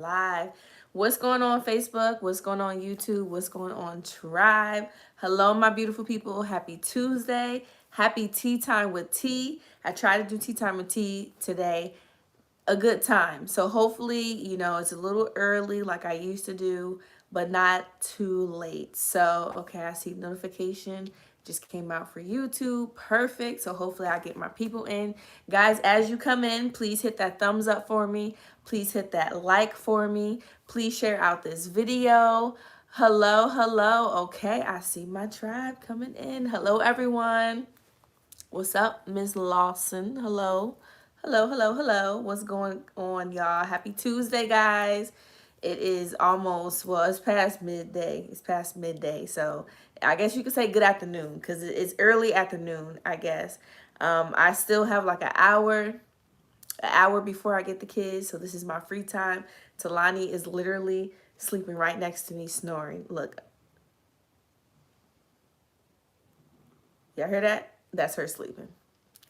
Live. What's going on Facebook? What's going on YouTube? What's going on Tribe? Hello, my beautiful people. Happy Tuesday. Happy tea time with tea. I tried to do tea time with tea today. A good time. So hopefully, it's a little early like I used to do, but not too late. So, okay, I see notification just came out for YouTube. Perfect. So hopefully I get my people in. Guys, as you come in, please hit that thumbs up for me. Please hit that like for me. Please share out this video. Hello, hello. Okay, I see my tribe coming in. Hello, everyone. What's up, Miss Lawson? Hello. Hello, hello, hello. What's going on, y'all? Happy Tuesday, guys. It is almost, well, it's past midday. It's past midday. So I guess you could say good afternoon because it's early afternoon, I guess. I still have like an hour before I get the kids. So this is my free time. Talani is literally sleeping right next to me, snoring. Look, y'all hear that? That's her sleeping.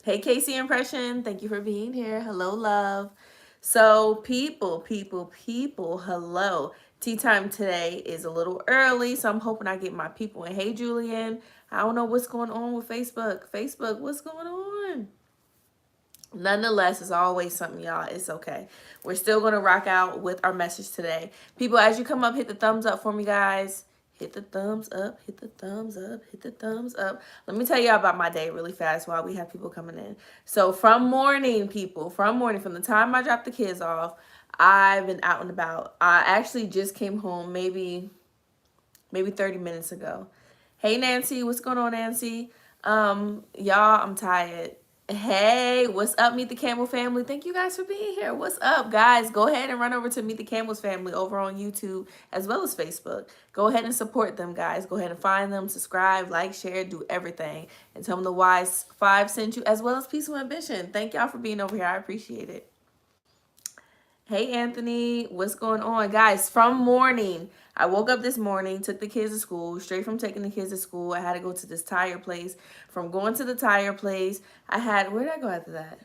Hey, Casey Impression. Thank you for being here. Hello, love. So, people, hello. Tea time today is a little early, so I'm hoping I get my people in. Hey, Julian. I don't know what's going on with Facebook. Facebook, what's going on? Nonetheless, it's always something, y'all. It's okay. We're still going to rock out with our message today. People, as you come up, hit the thumbs up for me, guys. Hit the thumbs up, hit the thumbs up, hit the thumbs up. Let me tell y'all about my day really fast while we have people coming in. So from morning, people, from the time I dropped the kids off, I've been out and about. I actually just came home maybe 30 minutes ago. Hey, Nancy, what's going on, Nancy? Y'all, I'm tired. Hey, what's up, Meet the Camel family? Thank you guys for being here. What's up, guys? Go ahead and run over to Meet the Camels family over on YouTube as well as Facebook. Go ahead and support them, guys. Go ahead and find them, subscribe, like, share, do everything. And tell them the Wise 5 sent you as well as Peaceful Ambition. Thank y'all for being over here. I appreciate it. Hey, Anthony, what's going on? Guys, from morning, I woke up this morning, took the kids to school. Straight from taking the kids to school, I had to go to this tire place. From going to the tire place, where did I go after that?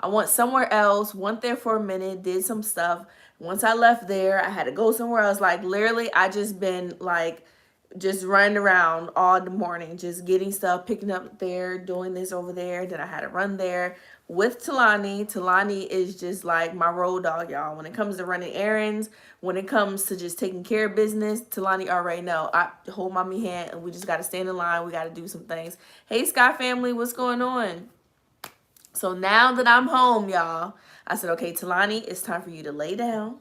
I went somewhere else, went there for a minute, did some stuff. Once I left there, I had to go somewhere else. Like, literally, I just been, like, just running around all the morning, just getting stuff, picking up there, doing this over there. Then I had to run there with Talani. Talani is just like my road dog, y'all. When it comes to running errands, when it comes to just taking care of business, Talani already know. I hold mommy hand and we just got to stand in line. We got to do some things. Hey, Sky family, what's going on? So now that I'm home, y'all, I said, okay, Talani, it's time for you to lay down.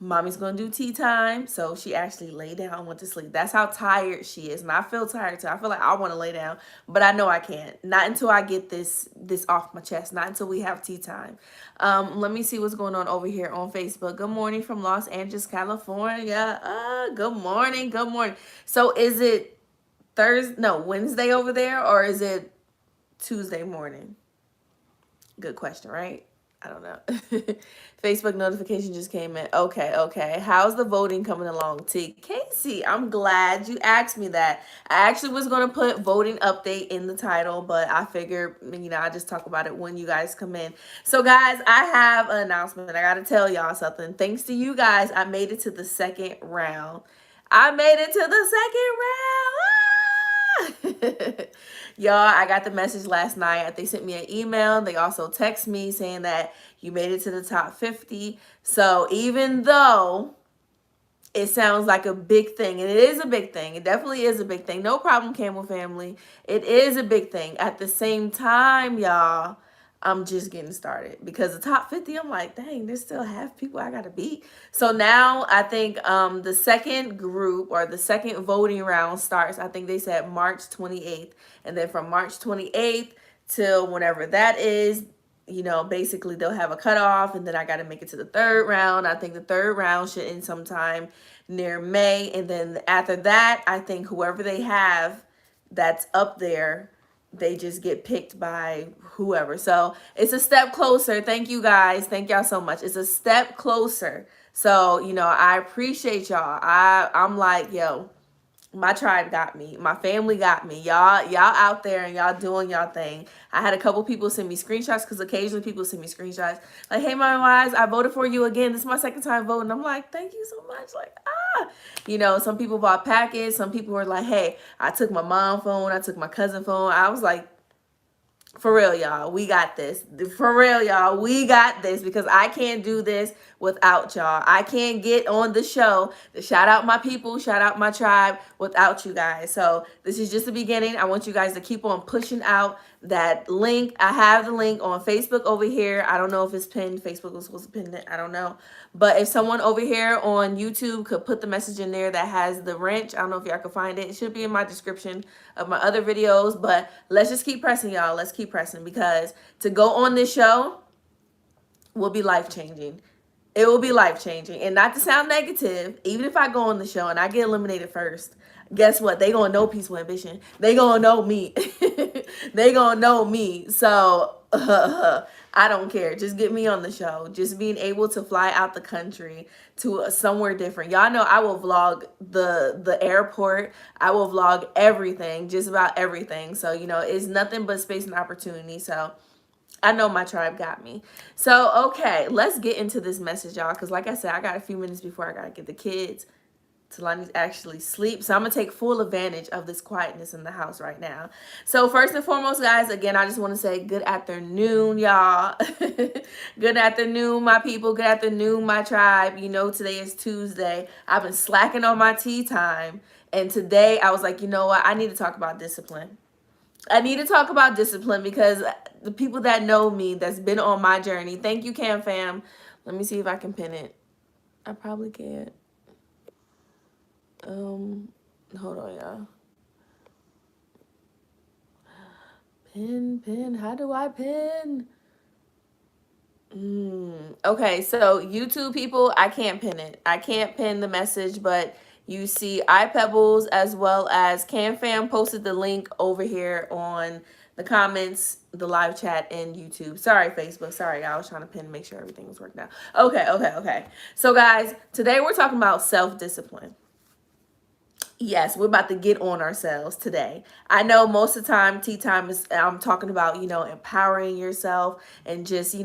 Mommy's going to do tea time. So she actually lay down and went to sleep. That's how tired she is. And I feel tired too. I feel like I want to lay down, but I know I can't. Not until I get this off my chest. Not until we have tea time. Let me see what's going on over here on Facebook. Good morning from Los Angeles, California. Good morning. Good morning. So is it Wednesday over there, or is it Tuesday morning? Good question, right? I don't know. Facebook notification just came in. Okay. How's the voting coming along, T? Casey, I'm glad you asked me that. I actually was going to put voting update in the title, but I figured, I just talk about it when you guys come in. So, guys, I have an announcement. I got to tell y'all something. Thanks to you guys, I made it to the second round. Y'all, I got the message last night. They sent me an email. They also text me saying that you made it to the top 50. So even though it sounds like a big thing, and it is a big thing, it definitely is a big thing. No problem, Camel family. It is a big thing. At the same time, y'all, I'm just getting started because the top 50, I'm like, dang, there's still half people I gotta beat. So now I think the second group or the second voting round starts, I think they said March 28th. And then from March 28th till whenever that is, basically they'll have a cutoff, and then I got to make it to the third round. I think the third round should end sometime near May. And then after that, I think whoever they have that's up there, they just get picked by whoever. So it's a step closer. Thank you guys. Thank y'all so much. It's a step closer. So, I appreciate y'all. I'm like, yo, My tribe got me. My family got me. Y'all out there and y'all doing y'all thing. I had a couple people send me screenshots because occasionally people send me screenshots like, "Hey, my wise, I voted for you again. This is my second time voting." I'm like, "Thank you so much." Like, some people bought packets. Some people were like, "Hey, I took my mom phone. I took my cousin phone." I was like, for real, y'all, we got this. For real, y'all, we got this because I can't do this without y'all. I can't get on the show to shout out my people, shout out my tribe without you guys. So this is just the beginning. I want you guys to keep on pushing out that link. I have the link on Facebook over here. I don't know if it's pinned. Facebook was supposed to pin it. I don't know. But if someone over here on YouTube could put the message in there that has the wrench, I don't know if y'all can find it. It should be in my description of my other videos. But let's just keep pressing, y'all. Let's keep pressing because to go on this show will be life-changing. It will be life-changing. And not to sound negative, even if I go on the show and I get eliminated first, guess what? They gonna know Peaceful Ambition. They gonna know me. They gonna know me. So I don't care. Just get me on the show. Just being able to fly out the country to somewhere different. Y'all know I will vlog the airport. I will vlog everything, just about everything. So, it's nothing but space and opportunity. So I know my tribe got me. So, okay, let's get into this message, y'all. Because like I said, I got a few minutes before I got to get the kids till I need to actually sleep. So I'm going to take full advantage of this quietness in the house right now. So first and foremost, guys, again, I just want to say good afternoon, y'all. Good afternoon, my people. Good afternoon, my tribe. Today is Tuesday. I've been slacking on my tea time. And today I was like, you know what? I need to talk about discipline. I need to talk about discipline because the people that know me, that's been on my journey. Thank you, Cam Fam. Let me see if I can pin it. I probably can't. Hold on, y'all. Pin. How do I pin? Okay, so YouTube people, I can't pin it. I can't pin the message, but you see iPebbles as well as CanFam posted the link over here on the comments, the live chat, and YouTube. Sorry, Facebook. Sorry, I was trying to pin to make sure everything was working out. Okay. So, guys, today we're talking about self-discipline. Yes, we're about to get on ourselves today. I know most of the time, tea time is, I'm talking about, empowering yourself and just,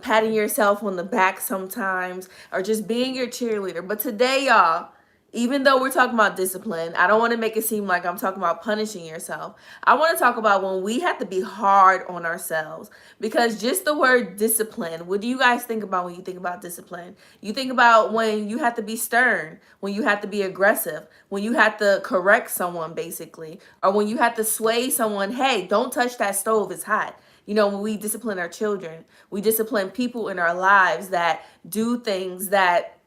patting yourself on the back sometimes or just being your cheerleader. But today, y'all, even though we're talking about discipline, I don't want to make it seem like I'm talking about punishing yourself. I want to talk about when we have to be hard on ourselves, because just the word discipline, what do you guys think about when you think about discipline? You think about when you have to be stern, when you have to be aggressive, when you have to correct someone basically, or when you have to sway someone, hey, don't touch that stove, it's hot. When we discipline our children, we discipline people in our lives that do things that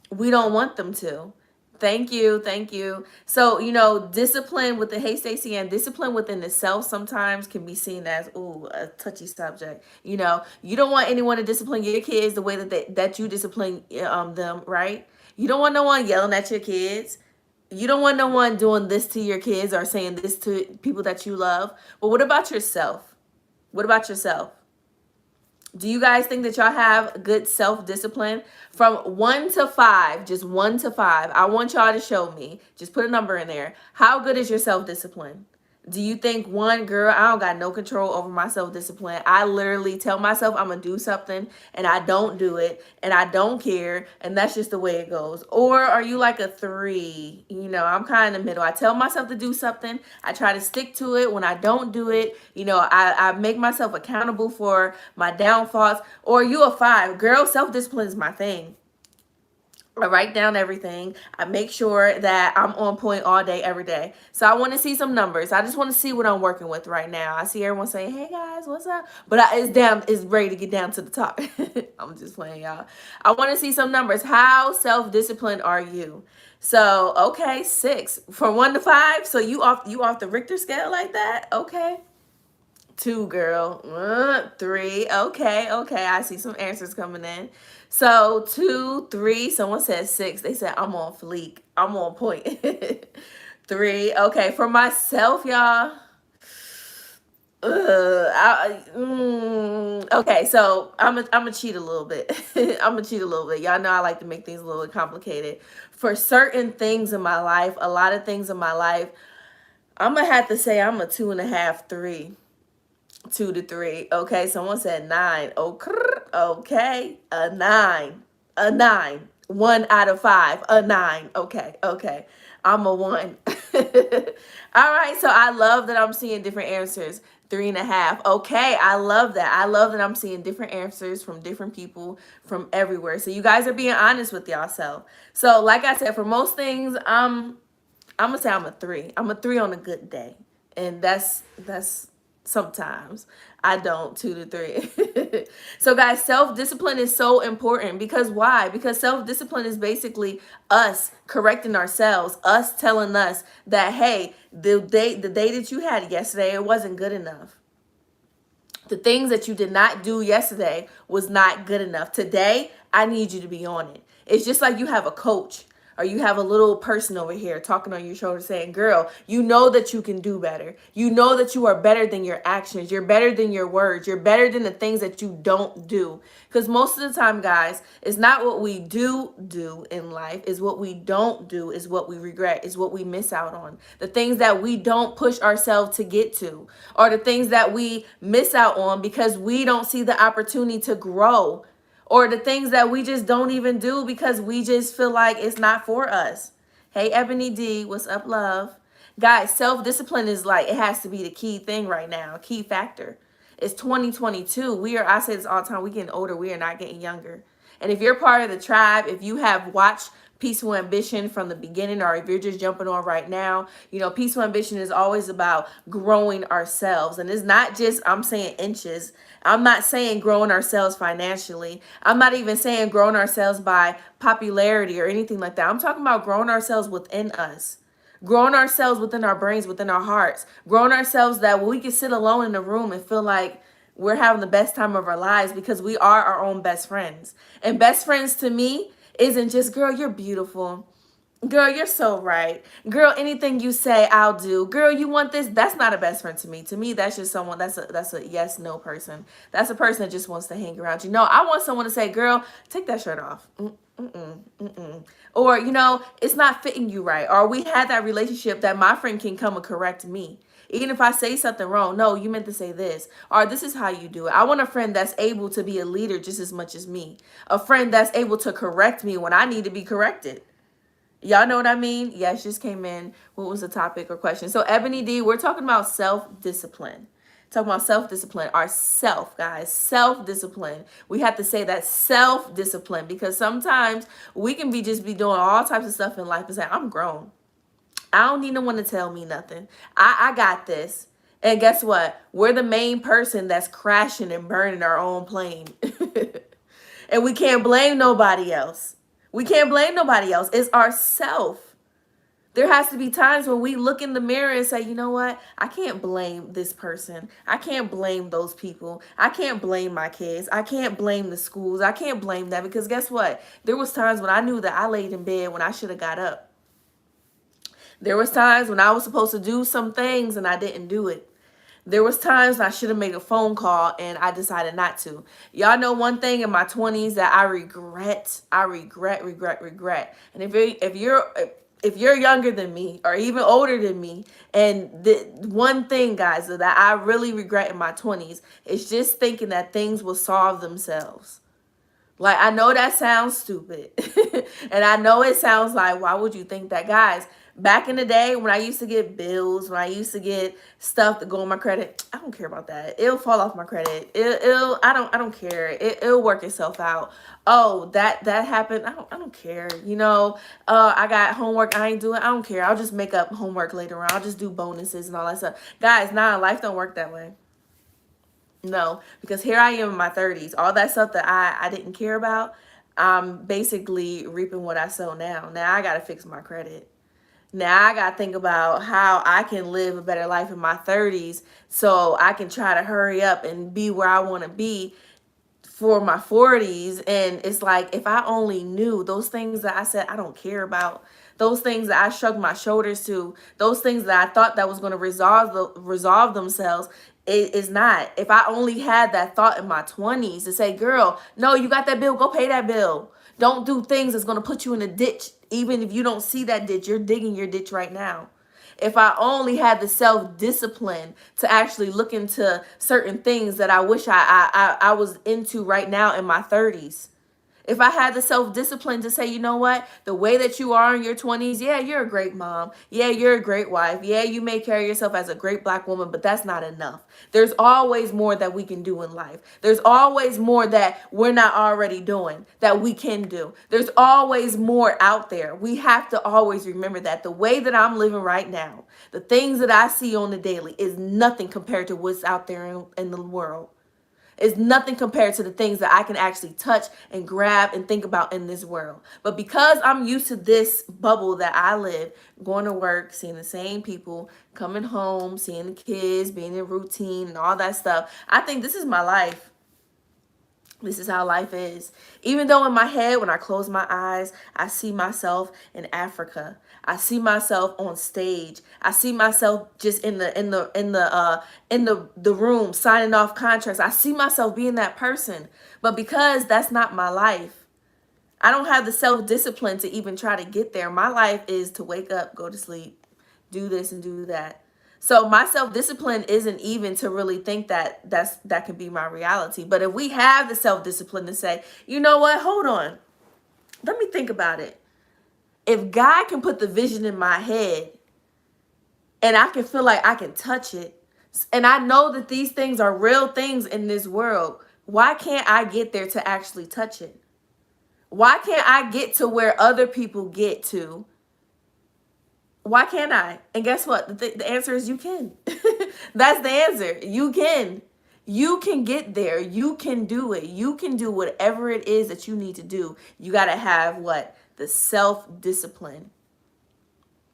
we don't want them to. Thank you. So, discipline with the Hey Stacey, and discipline within the self sometimes can be seen as a touchy subject. You don't want anyone to discipline your kids the way that you discipline them, right? You don't want no one yelling at your kids. You don't want no one doing this to your kids or saying this to people that you love. But what about yourself? What about yourself? Do you guys think that y'all have good self-discipline? From 1 to 5, just 1 to 5, I want y'all to show me. Just put a number in there. How good is your self-discipline? Do you think, one, girl, I don't got no control over my self-discipline. I literally tell myself I'm going to do something and I don't do it and I don't care and that's just the way it goes? Or are you like a 3? I'm kind of in the middle. I tell myself to do something. I try to stick to it. When I don't do it, I make myself accountable for my downfalls. Or are you a 5? Girl, self-discipline is my thing. I write down everything. I make sure that I'm on point all day, every day. So I want to see some numbers. I just want to see what I'm working with right now. I see everyone saying, "Hey guys, what's up?" But it's ready to get down to the top. I'm just playing, y'all. I want to see some numbers. How self-disciplined are you? So, okay, 6 from 1 to 5. So you off the Richter scale like that? Okay. 2, girl. 3. Okay. I see some answers coming in. So 2, 3. Someone said 6. They said I'm on fleek. I'm on point. 3. Okay. For myself, y'all, Okay, so I'm a cheat a little bit. I'm gonna cheat a little bit. Y'all know I like to make things a little bit complicated. For certain things in my life, a lot of things in my life, I'm gonna have to say I'm a 2.5, 3. 2 to 3. Okay, someone said 9. Okay, a 9. A 9. 1 out of 5. A 9. Okay, okay. I'm a 1. All right, so I love that I'm seeing different answers. 3.5. Okay, I love that. I love that I'm seeing different answers from different people from everywhere. So you guys are being honest with yourself. So like I said, for most things, I'm gonna say I'm a 3. I'm a 3 on a good day, and that's sometimes I don't 2 to 3. So guys, self-discipline is so important because why? Because self-discipline is basically us correcting ourselves, us telling us that hey, the day that you had yesterday, it wasn't good enough. The things that you did not do yesterday was not good enough. Today, I need you to be on it. It's just like you have a coach or you have a little person over here talking on your shoulder saying, girl, you know that you can do better. You know that you are better than your actions. You're better than your words. You're better than the things that you don't do. Because most of the time, guys, it's not what we do in life. Is what we don't do is what we regret, is what we miss out on. The things that we don't push ourselves to get to, or the things that we miss out on because we don't see the opportunity to grow, or the things that we just don't even do because we just feel like it's not for us. Hey, Ebony D, what's up, love? Guys, self-discipline is like, it has to be the key thing right now, key factor. It's 2022. I say this all the time, we getting older, we are not getting younger. And if you're part of the tribe, if you have watched Peaceful Ambition from the beginning, or if you're just jumping on right now, you know, Peaceful Ambition is always about growing ourselves. And it's not just, I'm saying inches. I'm not saying growing ourselves financially. I'm not even saying growing ourselves by popularity or anything like that. I'm talking about growing ourselves within us. Growing ourselves within our brains, within our hearts. Growing ourselves that we can sit alone in a room and feel like we're having the best time of our lives because we are our own best friends. And best friends to me isn't just, girl, you're beautiful. Girl, you're so right. Girl, anything you say, I'll do. Girl, you want this? That's not a best friend to me. To me, that's just someone, that's a yes, no person. That's a person that just wants to hang around you. No, I want someone to say, girl, take that shirt off. Or, you know, it's not fitting you right. Or we had that relationship that my friend can come and correct me. Even if I say something wrong, no, you meant to say this. Or this is how you do it. I want a friend that's able to be a leader just as much as me. A friend that's able to correct me when I need to be corrected. Y'all know what I mean? Yes, just came in. What was the topic or question? So Ebony D, we're talking about self-discipline. Talking about self-discipline, our self, guys, self-discipline. We have to say that self-discipline because sometimes we can be doing all types of stuff in life and say, I'm grown. I don't need no one to tell me nothing. I got this. And guess what? We're the main person that's crashing and burning our own plane. And we can't blame nobody else. We can't blame nobody else. It's ourself. There has to be times when we look in the mirror and say, you know what? I can't blame this person. I can't blame those people. I can't blame my kids. I can't blame the schools. I can't blame that because guess what? There was times when I knew that I laid in bed when I should have got up. There was times when I was supposed to do some things and I didn't do it. There was times I should have made a phone call and I decided not to. Y'all know one thing in my 20s that I regret. And if you're younger than me or even older than me, and the one thing, guys, that I really regret in my 20s is just thinking that things will solve themselves. Like, I know that sounds stupid. And I know it sounds like, why would you think that? Guys, back in the day when I used to get bills, when I used to get stuff to go on my credit, I don't care about that. It'll fall off my credit. I don't care. It'll work itself out. Oh, that happened. I don't care. You know, I got homework I ain't doing. I don't care. I'll just make up homework later on. I'll just do bonuses and all that stuff. Guys, nah, life don't work that way. No, because here I am in my 30s. All that stuff that I didn't care about, I'm basically reaping what I sow now. Now I got to fix my credit. Now I got to think about how I can live a better life in my 30s so I can try to hurry up and be where I want to be for my 40s. And it's like, if I only knew those things that I said I don't care about, those things that I shrugged my shoulders to, those things that I thought that was going to resolve themselves, It is not. If I only had that thought in my 20s to say, girl, no, you got that bill, go pay that bill. Don't do things that's going to put you in a ditch. Even if you don't see that ditch, you're digging your ditch right now. If I only had the self-discipline to actually look into certain things that I wish I was into right now in my 30s. If I had the self-discipline to say, you know what, the way that you are in your 20s, yeah, you're a great mom. Yeah, you're a great wife. Yeah, you may carry yourself as a great Black woman, but that's not enough. There's always more that we can do in life. There's always more that we're not already doing that we can do. There's always more out there. We have to always remember that the way that I'm living right now, the things that I see on the daily is nothing compared to what's out there in the world. Is nothing compared to the things that I can actually touch and grab and think about in this world. But because I'm used to this bubble that I live, going to work, seeing the same people, coming home, seeing the kids, being in routine and all that stuff, I think this is my life. This is how life is. Even though in my head, when I close my eyes, I see myself in Africa. I see myself on stage. I see myself just in the room signing off contracts. I see myself being that person. But because that's not my life, I don't have the self-discipline to even try to get there. My life is to wake up, go to sleep, do this and do that. So my self-discipline isn't even to really think that that can be my reality. But if we have the self-discipline to say, you know what, hold on, let me think about it. If God can put the vision in my head and I can feel like I can touch it, and I know that these things are real things in this world, why can't I get there to actually touch it? Why can't I get to where other people get to? Why can't I? And guess what? The answer is you can. That's the answer. You can. You can get there. You can do it. You can do whatever it is that you need to do. You got to have what? The self-discipline.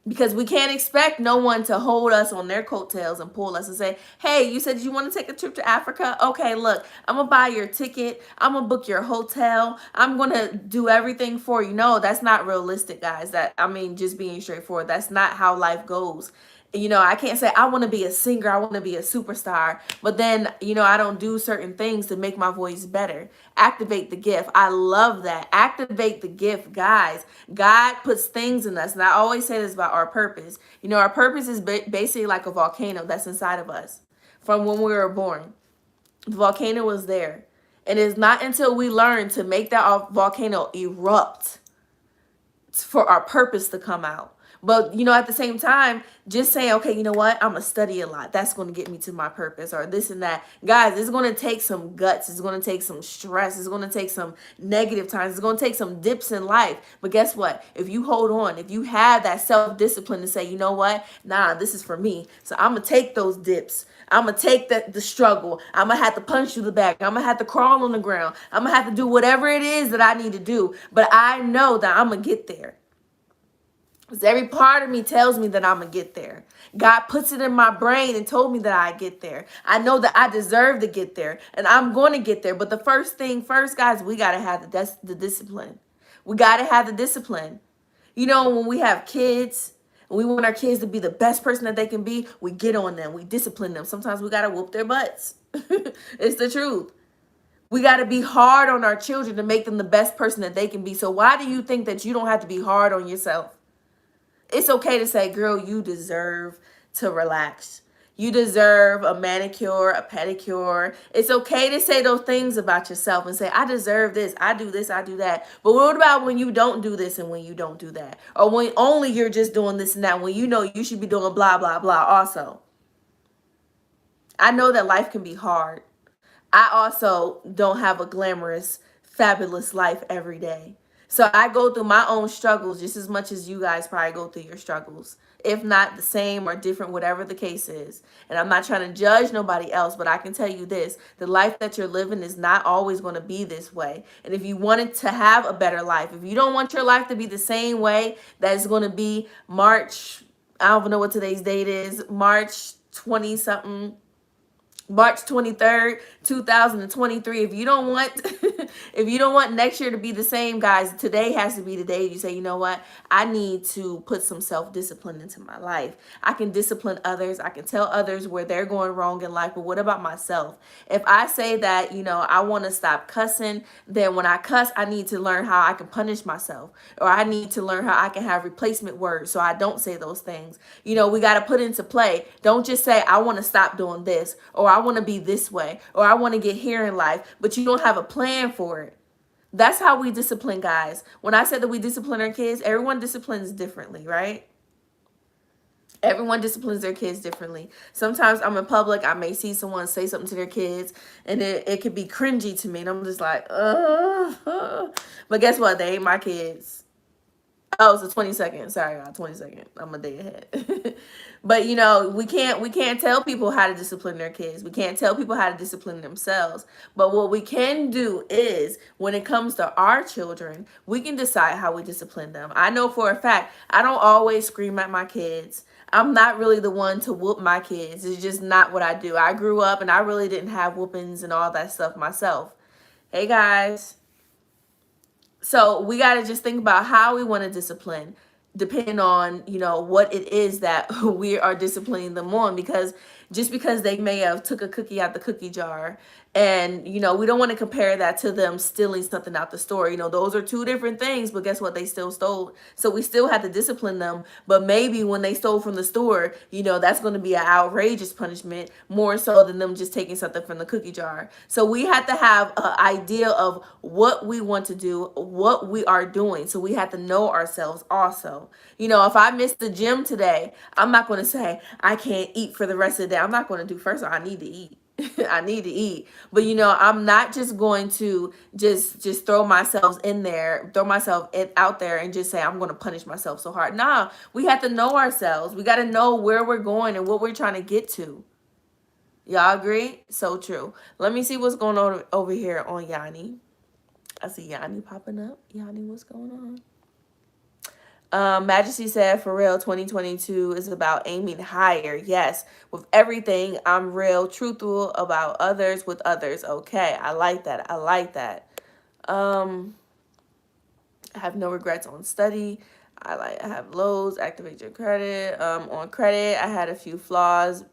Because we can't expect no one to hold us on their coattails and pull us and say, hey, you said you want to take a trip to Africa? Okay, look, I'm going to buy your ticket. I'm going to book your hotel. I'm going to do everything for you. No, that's not realistic, guys. Just being straightforward. That's not how life goes. You know, I can't say I want to be a singer, I want to be a superstar, but then, I don't do certain things to make my voice better. Activate the gift. I love that. Activate the gift, guys. God puts things in us. And I always say this about our purpose. Our purpose is basically like a volcano that's inside of us from when we were born. The volcano was there. And it's not until we learn to make that volcano erupt for our purpose to come out. But, at the same time, just saying, okay, you know what? I'm going to study a lot. That's going to get me to my purpose or this and that. Guys, it's going to take some guts. It's going to take some stress. It's going to take some negative times. It's going to take some dips in life. But guess what? If you hold on, if you have that self-discipline to say, you know what? Nah, this is for me. So I'm going to take those dips. I'm going to take the struggle. I'm going to have to punch through the back. I'm going to have to crawl on the ground. I'm going to have to do whatever it is that I need to do. But I know that I'm going to get there. Because every part of me tells me that I'm going to get there. God puts it in my brain and told me that I get there. I know that I deserve to get there. And I'm going to get there. But the first thing first, guys, we got to have the discipline. We got to have the discipline. When we have kids, and we want our kids to be the best person that they can be, we get on them. We discipline them. Sometimes we got to whoop their butts. It's the truth. We got to be hard on our children to make them the best person that they can be. So why do you think that you don't have to be hard on yourself? It's okay to say, girl, you deserve to relax. You deserve a manicure, a pedicure. It's okay to say those things about yourself and say, I deserve this, I do that. But what about when you don't do this and when you don't do that? Or when only you're just doing this and that, when you know you should be doing blah, blah, blah also. I know that life can be hard. I also don't have a glamorous, fabulous life every day. So I go through my own struggles just as much as you guys probably go through your struggles. If not the same or different, whatever the case is. And I'm not trying to judge nobody else, but I can tell you this. The life that you're living is not always going to be this way. And if you wanted to have a better life, if you don't want your life to be the same way that it's going to be March, I don't know what today's date is, March 20-something, March 23rd, 2023. If you don't want if you don't want next year to be the same, guys, today has to be the day you say, you know what? I need to put some self-discipline into my life. I can discipline others. I can tell others where they're going wrong in life, but what about myself? If I say that, I want to stop cussing, then when I cuss, I need to learn how I can punish myself, or I need to learn how I can have replacement words so I don't say those things. We got to put into play. Don't just say, I want to stop doing this, or I want to be this way, or I want to get here in life, but you don't have a plan for it. That's how we discipline, guys. When I said that we discipline our kids, everyone disciplines differently, right? Everyone disciplines their kids differently. Sometimes I'm in public, I may see someone say something to their kids, and it could be cringy to me, and I'm just like, ugh. But guess what? They ain't my kids. Oh, it's the 22nd. Sorry, y'all. 22nd. I'm a day ahead. But we can't tell people how to discipline their kids. We can't tell people how to discipline themselves. But what we can do is, when it comes to our children, we can decide how we discipline them. I know for a fact, I don't always scream at my kids. I'm not really the one to whoop my kids. It's just not what I do. I grew up and I really didn't have whoopings and all that stuff myself. Hey, guys. So we got to just think about how we want to discipline, depending on, what it is that we are disciplining them on. Because just because they may have took a cookie out the cookie jar, and, we don't want to compare that to them stealing something out the store. Those are two different things, but guess what? They still stole. So we still have to discipline them. But maybe when they stole from the store, that's going to be an outrageous punishment, more so than them just taking something from the cookie jar. So we have to have an idea of what we want to do, what we are doing. So we have to know ourselves also. If I miss the gym today, I'm not going to say I can't eat for the rest of the day. I'm not going to do, first of all, I need to eat. I need to eat. But I'm not just going to just throw myself out there and just say I'm going to punish myself so hard. Nah, we have to know ourselves. We got to know where we're going and what we're trying to get to. Y'all agree? So true. Let me see what's going on over here on Yanni. I see Yanni popping up. Yanni, what's going on? Majesty said, for real, 2022 is about aiming higher. Yes, with everything, I'm real, truthful about others with others. Okay, I like that. I like that. I have no regrets on study. I have lows. Activate your credit. On credit, I had a few flaws.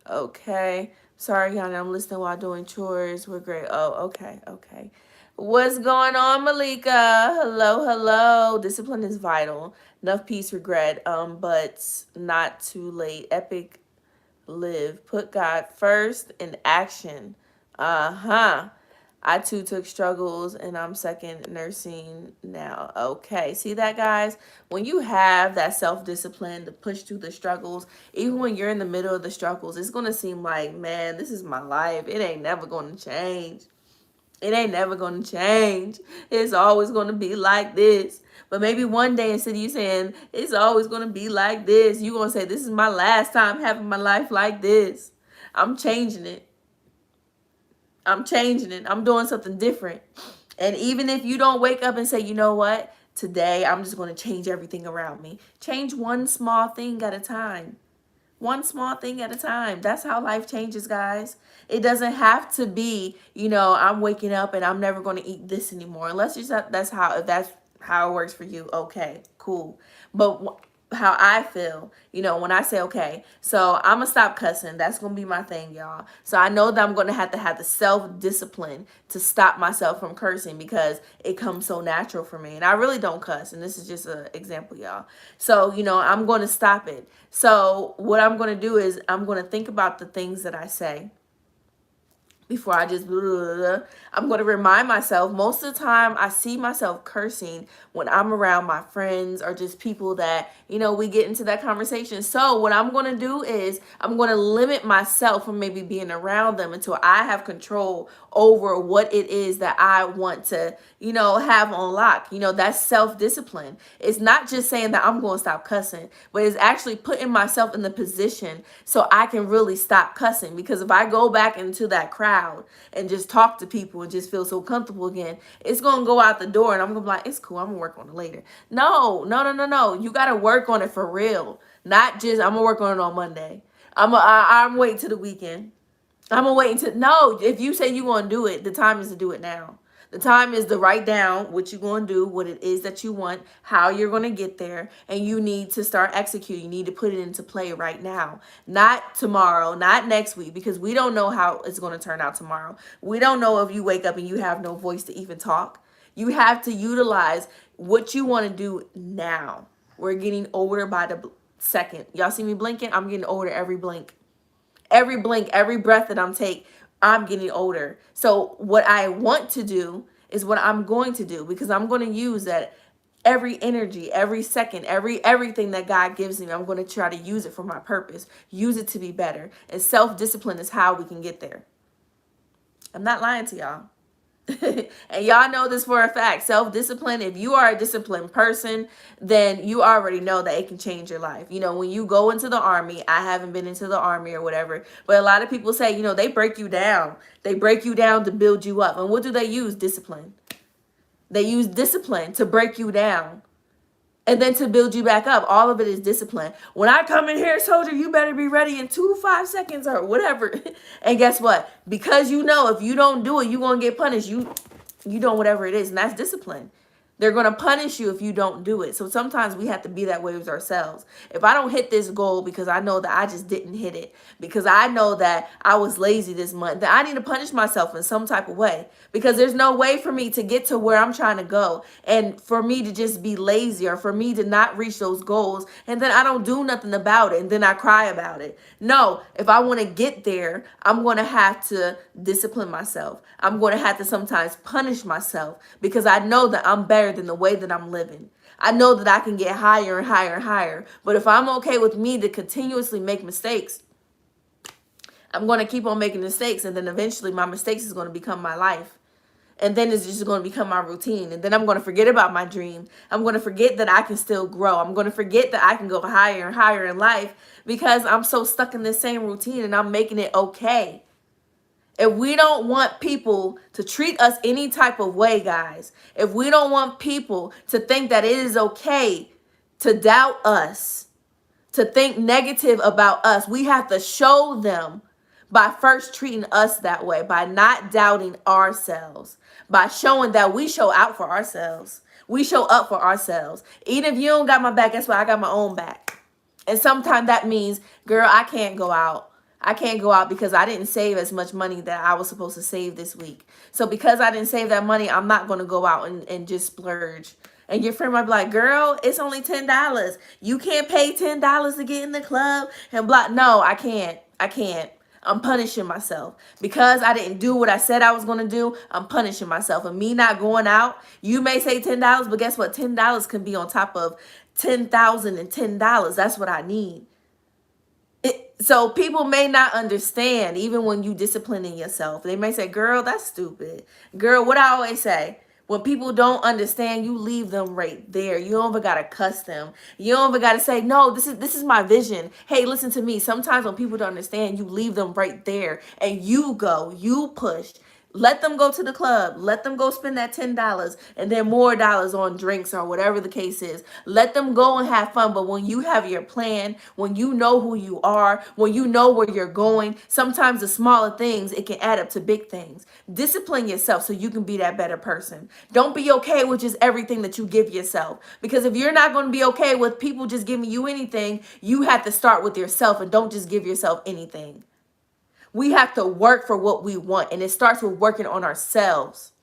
Okay. Sorry, Yana, I'm listening while doing chores. We're great. Oh, okay. What's going on, Malika? Hello. Discipline is vital. Enough peace, regret, but not too late. Epic live. Put God first in action. I too took struggles, and I'm second nursing now. Okay, see that, guys? When you have that self-discipline to push through the struggles, even when you're in the middle of the struggles, it's going to seem like, man, this is my life. It ain't never going to change. It ain't never going to change. It's always going to be like this. But maybe one day, instead of you saying, it's always going to be like this, you're going to say, this is my last time having my life like this. I'm changing it. I'm doing something different. And even if you don't wake up and say, you know what, today I'm just going to change everything around me. Change one small thing at a time. One small thing at a time. That's how life changes, guys. It doesn't have to be, I'm waking up and I'm never going to eat this anymore. Unless if that's how it works for you. Okay, cool. But how I feel, when I say, okay, so I'm gonna stop cussing. That's gonna be my thing, y'all. So I know that I'm gonna have the self-discipline to stop myself from cursing, because it comes so natural for me. And I really don't cuss. And this is just an example, y'all. So, I'm gonna stop it. So what I'm gonna do is I'm gonna think about the things that I say before I just I'm going to remind myself. Most of the time I see myself cursing when I'm around my friends or just people that, we get into that conversation. So what I'm going to do is I'm going to limit myself from maybe being around them until I have control over what it is that I want to, have on lock. That's self-discipline. It's not just saying that I'm going to stop cussing, but it's actually putting myself in the position so I can really stop cussing. Because if I go back into that crowd and just talk to people and just feel so comfortable again, it's going to go out the door and I'm going to be like, it's cool, I'm going to work on it later. No. You got to work on it for real. Not just, I'm going to work on it on Monday. I'm waiting till the weekend. I'm gonna wait until, no, if you say you're gonna do it, the time is to do it now. The time is to write down what you're gonna do, what it is that you want, how you're gonna get there, and you need to start executing. You need to put it into play right now, not tomorrow, not next week, because we don't know how it's gonna turn out tomorrow. We don't know if you wake up and you have no voice to even talk. You have to utilize what you want to do now. We're getting older by the second. Y'all see me blinking? I'm getting older every blink. Every blink, every breath that I'm take, I'm getting older. So what I want to do is what I'm going to do, because I'm going to use that every energy, every second, everything that God gives me. I'm going to try to use it for my purpose, use it to be better. And self-discipline is how we can get there. I'm not lying to y'all. And y'all know this for a fact. Self-discipline, if you are a disciplined person, then you already know that it can change your life. You know, when you go into the army, I haven't been into the army or whatever, but a lot of people say, you know, they break you down. They break you down to build you up. And what do they use? Discipline. They use discipline to break you down and then to build you back up. All of it is discipline. When I come in here, soldier, you better be ready in 2 to 5 seconds or whatever. And guess what? Because you know if you don't do it, you're going to get punished. You doing whatever it is, and that's discipline. They're going to punish you if you don't do it. So sometimes we have to be that way with ourselves. If I don't hit this goal because I know that I just didn't hit it, because I know that I was lazy this month, then I need to punish myself in some type of way, because there's no way for me to get to where I'm trying to go and for me to just be lazy, or for me to not reach those goals and then I don't do nothing about it and then I cry about it. No, if I want to get there, I'm going to have to discipline myself. I'm going to have to sometimes punish myself, because I know that I'm better than the way that I'm living. I know that I can get higher and higher and higher. But if I'm okay with me to continuously make mistakes, I'm going to keep on making mistakes. And then eventually my mistakes is going to become my life. And then it's just going to become my routine. And then I'm going to forget about my dream. I'm going to forget that I can still grow. I'm going to forget that I can go higher and higher in life, because I'm so stuck in this same routine and I'm making it okay. If we don't want people to treat us any type of way, guys, if we don't want people to think that it is okay to doubt us, to think negative about us, we have to show them by first treating us that way, by not doubting ourselves, by showing that we show out for ourselves. We show up for ourselves. Even if you don't got my back, that's why I got my own back. And sometimes that means, girl, I can't go out. I can't go out because I didn't save as much money that I was supposed to save this week. So because I didn't save that money, I'm not going to go out and just splurge. And your friend might be like, girl, it's only $10. You can't pay $10 to get in the club and blah. No, I can't. I can't. I'm punishing myself. Because I didn't do what I said I was going to do, I'm punishing myself. And me not going out, you may say $10, but guess what? $10 can be on top of $10,010. That's what I need. So people may not understand, even when you disciplining yourself. They may say, girl, that's stupid. Girl, what I always say, when people don't understand, you leave them right there. You don't even got to cuss them. You don't even got to say, no, this is my vision. Hey, listen to me. Sometimes when people don't understand, you leave them right there and you go, you push. Let them go to the club. Let them go spend that $10 and then more dollars on drinks or whatever the case is. Let them go and have fun. But when you have your plan, when you know who you are, when you know where you're going, sometimes the smaller things, it can add up to big things. Discipline yourself so you can be that better person. Don't be okay with just everything that you give yourself. Because if you're not going to be okay with people just giving you anything, you have to start with yourself and don't just give yourself anything. We have to work for what we want, and it starts with working on ourselves.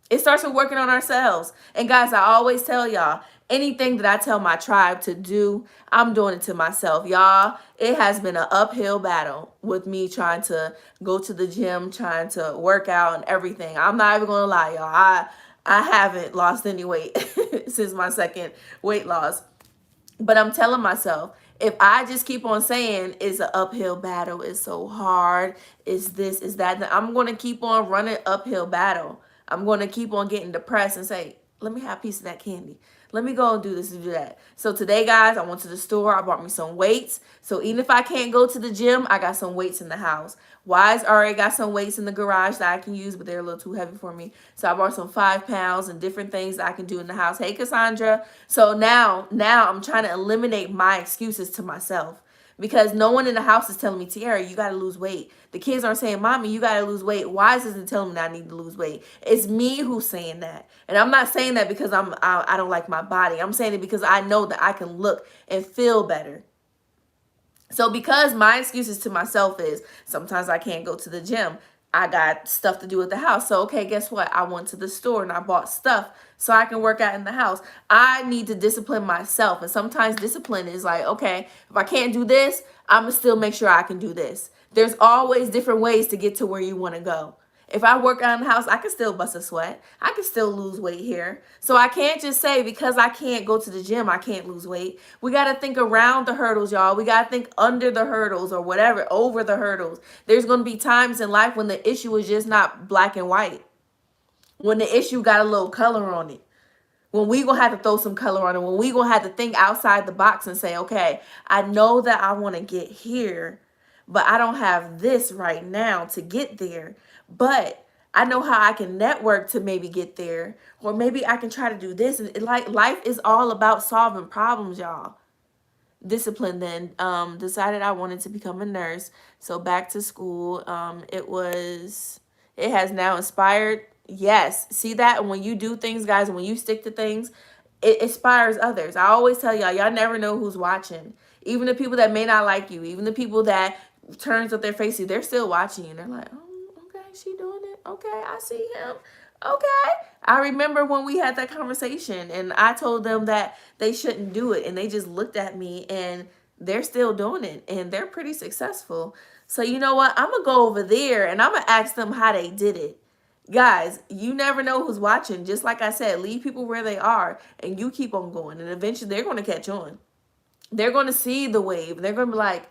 It starts with working on ourselves. And guys, I always tell y'all, anything that I tell my tribe to do, I'm doing it to myself. Y'all, it has been an uphill battle with me trying to go to the gym, trying to work out and everything. I'm not even going to lie, y'all. I haven't lost any weight since my second weight loss. But I'm telling myself, if I just keep on saying it's an uphill battle, it's so hard, it's this, it's that, then I'm going to keep on running uphill battle. I'm going to keep on getting depressed and say, let me have a piece of that candy. Let me go and do this and do that. So today, guys, I went to the store. I bought me some weights. So even if I can't go to the gym, I got some weights in the house. Wise already got some weights in the garage that I can use, but they're a little too heavy for me. So I bought some 5 pounds and different things that I can do in the house. Hey, Cassandra. So now I'm trying to eliminate my excuses to myself. Because no one in the house is telling me, Tiara, you got to lose weight. The kids aren't saying, Mommy, you got to lose weight. Wise isn't telling me that I need to lose weight. It's me who's saying that. And I'm not saying that because I don't like my body. I'm saying it because I know that I can look and feel better. So because my excuses to myself is sometimes I can't go to the gym. I got stuff to do at the house. So, okay, guess what? I went to the store and I bought stuff so I can work out in the house. I need to discipline myself. And sometimes discipline is like, okay, if I can't do this, I'm going to still make sure I can do this. There's always different ways to get to where you want to go. If I work out in the house, I can still bust a sweat. I can still lose weight here. So I can't just say because I can't go to the gym, I can't lose weight. We got to think around the hurdles, y'all. We got to think under the hurdles or whatever, over the hurdles. There's going to be times in life when the issue is just not black and white. When the issue got a little color on it. When we going to have to throw some color on it. When we going to have to think outside the box and say, okay, I know that I want to get here, but I don't have this right now to get there. But I know how I can network to maybe get there. Or maybe I can try to do this. And like life is all about solving problems, y'all. Discipline then. Decided I wanted to become a nurse. So back to school. It has now inspired. Yes. See that? When you do things, guys, when you stick to things, it inspires others. I always tell y'all never know who's watching. Even the people that may not like you, even the people that turns up their face, they're still watching you. They're like, oh, okay, she doing it. Okay, I see him. Okay. I remember when we had that conversation and I told them that they shouldn't do it. And they just looked at me and they're still doing it. And they're pretty successful. So you know what? I'm going to go over there and I'm going to ask them how they did it. Guys, you never know who's watching. Just like I said, leave people where they are and you keep on going. And eventually they're going to catch on. They're going to see the wave. And they're going to be like,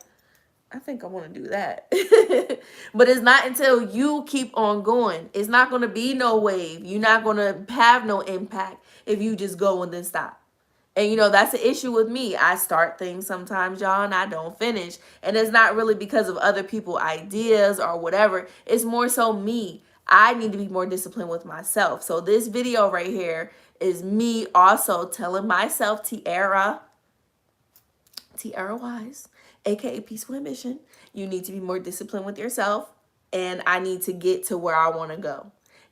I think I want to do that. But it's not until you keep on going. It's not going to be no wave. You're not going to have no impact if you just go and then stop. And, you know, that's the issue with me. I start things sometimes, y'all, and I don't finish. And it's not really because of other people's ideas or whatever. It's more so me. I need to be more disciplined with myself. So this video right here is me also telling myself, Tiara Wise, aka Peaceful Ambition, you need to be more disciplined with yourself, and I need to get to where I want to go.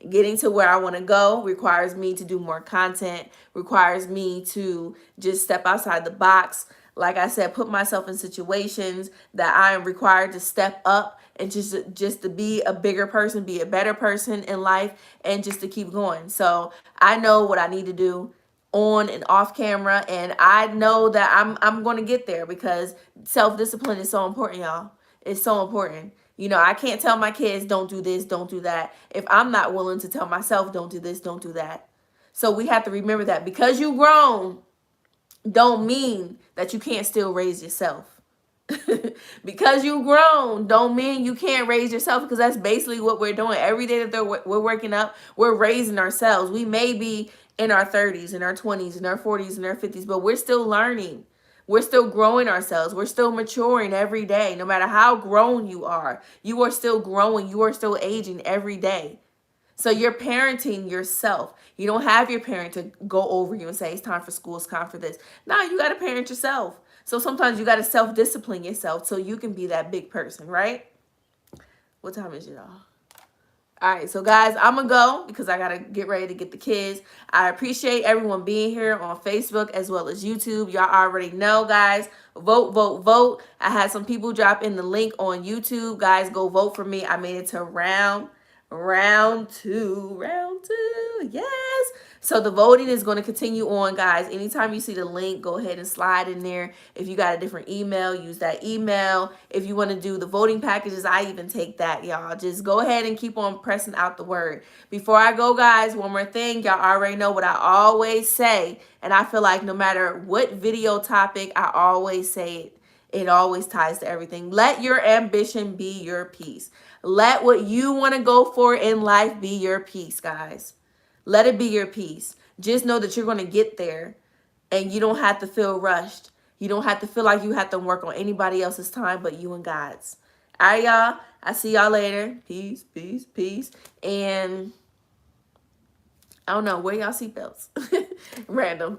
Getting to where I want to go requires me to do more content, requires me to just step outside the box. Like I said, put myself in situations that I am required to step up and just to be a bigger person, be a better person in life, and just to keep going. So I know what I need to do on and off camera, and I know that I'm going to get there because self-discipline is so important, y'all. It's so important. You know, I can't tell my kids don't do this, don't do that, if I'm not willing to tell myself don't do this, don't do that. So we have to remember that because you grown don't mean that you can't still raise yourself. Because you grown don't mean you can't raise yourself, because that's basically what we're doing. Every day that we're waking up, we're raising ourselves. We may be in our 30s, in our 20s, in our 40s, in our 50s, but we're still learning. We're still growing ourselves. We're still maturing every day. No matter how grown you are still growing. You are still aging every day. So you're parenting yourself. You don't have your parent to go over you and say, it's time for school, it's time for this. No, you got to parent yourself. So sometimes you got to self-discipline yourself so you can be that big person, right? What time is it, y'all? All right, so guys, I'm going to go because I got to get ready to get the kids. I appreciate everyone being here on Facebook as well as YouTube. Y'all already know, guys. Vote, vote, vote. I had some people drop in the link on YouTube. Guys, go vote for me. I made it to round two. Yes. So the voting is going to continue on, guys. Anytime you see the link, go ahead and slide in there. If you got a different email, use that email. If you want to do the voting packages, I even take that, y'all. Just go ahead and keep on pressing out the word. Before I go, guys, one more thing. Y'all already know what I always say. And I feel like no matter what video topic, I always say it. It always ties to everything. Let your ambition be your peace. Let what you want to go for in life be your peace, guys. Let it be your peace. Just know that you're going to get there and you don't have to feel rushed. You don't have to feel like you have to work on anybody else's time but you and God's. All right, y'all. I see y'all later. Peace, peace, peace. And I don't know, wear y'all seatbelts. Random.